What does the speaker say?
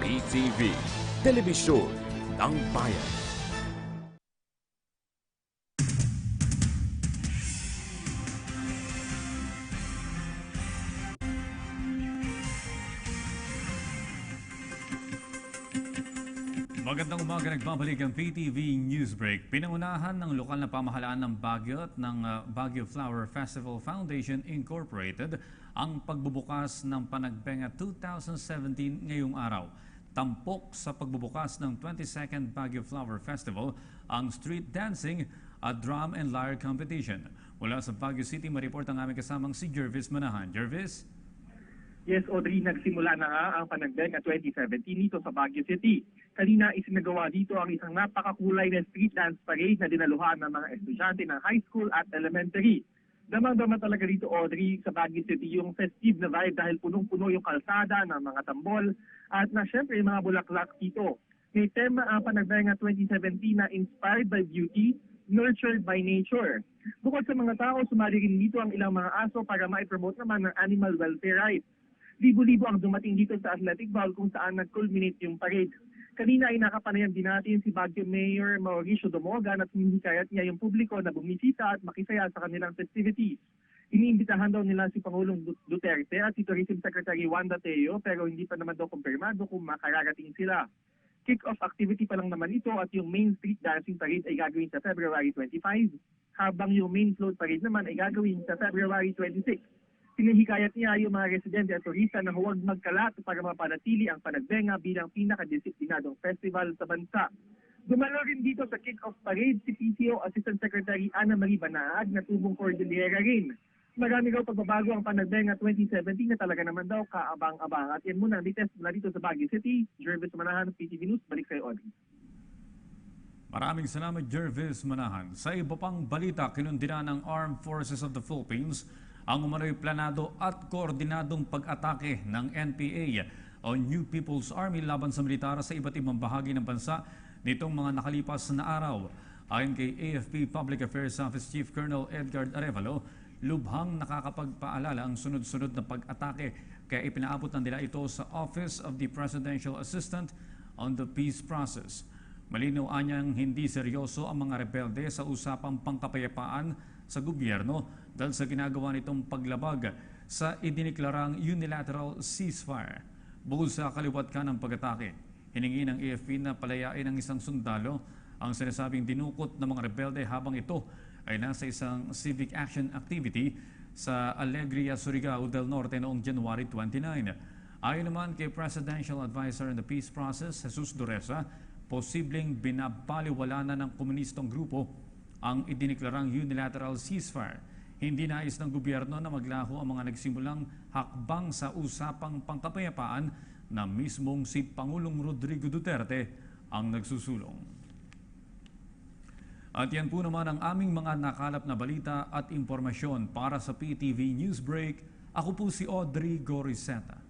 PTV, Telebisyon ng Bayan. Magandang umaga, nagbabalik ang PTV Newsbreak. Pinangunahan ng lokal na pamahalaan ng Baguio at ng Baguio Flower Festival Foundation Incorporated ang pagbubukas ng Panagbenga 2017 ngayong araw. Tampok sa pagbubukas ng 22nd Baguio Flower Festival ang street dancing at drum and lyre competition. Mula sa Baguio City, mareport ang aming kasamang si Jervis Manahan. Jervis? Yes, Audrey, nagsimula na nga ang Panagbenga 2017 dito sa Baguio City. Kanina isinagawa dito ang isang napakakulay na street dance parade na dinaluhan ng mga estudyante ng high school at elementary. Damang-dama talaga dito, Audrey, sa Baguio City yung festive na vibe dahil punong-puno yung kalsada ng mga tambol at na syempre yung mga bulaklak dito. May tema ang Panagbenga 2017 na inspired by beauty, nurtured by nature. Bukod sa mga tao, sumali rin dito ang ilang mga aso para ma-promote naman ng animal welfare rights. Libo-libo ang dumating dito sa Athletic Bowl kung saan nag-culminate yung parade. Kanina ay nakapanayam din natin si Baguio Mayor Mauricio Domogan at hinihikayat niya yung publiko na bumisita at makisaya sa kanilang festivities. Iniimbitahan daw nila si Pangulong Duterte at si Tourism Secretary Wanda Teo pero hindi pa naman daw kumpirmado kung makararating sila. Kick-off activity pa lang naman ito at yung main street dancing parade ay gagawin sa February 25 habang yung main float parade naman ay gagawin sa February 26. Hinihikayat niya yung mga residente at turista na huwag magkalat para mapanatili ang Panagbenga bilang pinakadisiplinadong festival sa bansa. Dumalo rin dito sa kick-off parade si PCO Assistant Secretary Ana Marie Banaag na tubong Cordillera rin. Marami raw pagbabago ang Panagbenga 2017 na talaga naman daw kaabang-abang. At yan muna ang latest mula dito sa Baguio City. Jervis Manahan, PTV News. Balik kayo, Audrey. Maraming salamat, Jervis Manahan. Sa iba pang balita, kinundina ng Armed Forces of the Philippines ang umano'y planado at koordinadong pag-atake ng NPA o New People's Army laban sa militar sa iba't ibang bahagi ng bansa nitong mga nakalipas na araw. Ayon kay AFP Public Affairs Office Chief Colonel Edgar Arevalo, lubhang nakakapagpaalala ang sunod-sunod na pag-atake kaya ipinaabot na nila ito sa Office of the Presidential Assistant on the Peace Process. Malinaw anyang hindi seryoso ang mga rebelde sa usapang pangkapayapaan sa gobyerno dahil sa ginagawa nitong paglabag sa idiniklarang unilateral ceasefire. Bukod sa kaliwat ka ng pag-atake, hiningi ng AFP na palayain ang isang sundalo ang sinasabing dinukot ng mga rebelde habang ito ay nasa isang civic action activity sa Alegria, Surigao del Norte noong January 29. Ayon naman kay Presidential Advisor in the Peace Process, Jesus Dureza, posibleng binabaliwala na ng komunistong grupo ang idiniklarang unilateral ceasefire. Hindi nais ng gobyerno na maglaho ang mga nagsimulang hakbang sa usapang pangkapayapaan na mismong si Pangulong Rodrigo Duterte ang nagsusulong. At yan po naman ang aming mga nakalap na balita at impormasyon para sa PTV Newsbreak. Ako po si Audrey Goriseta.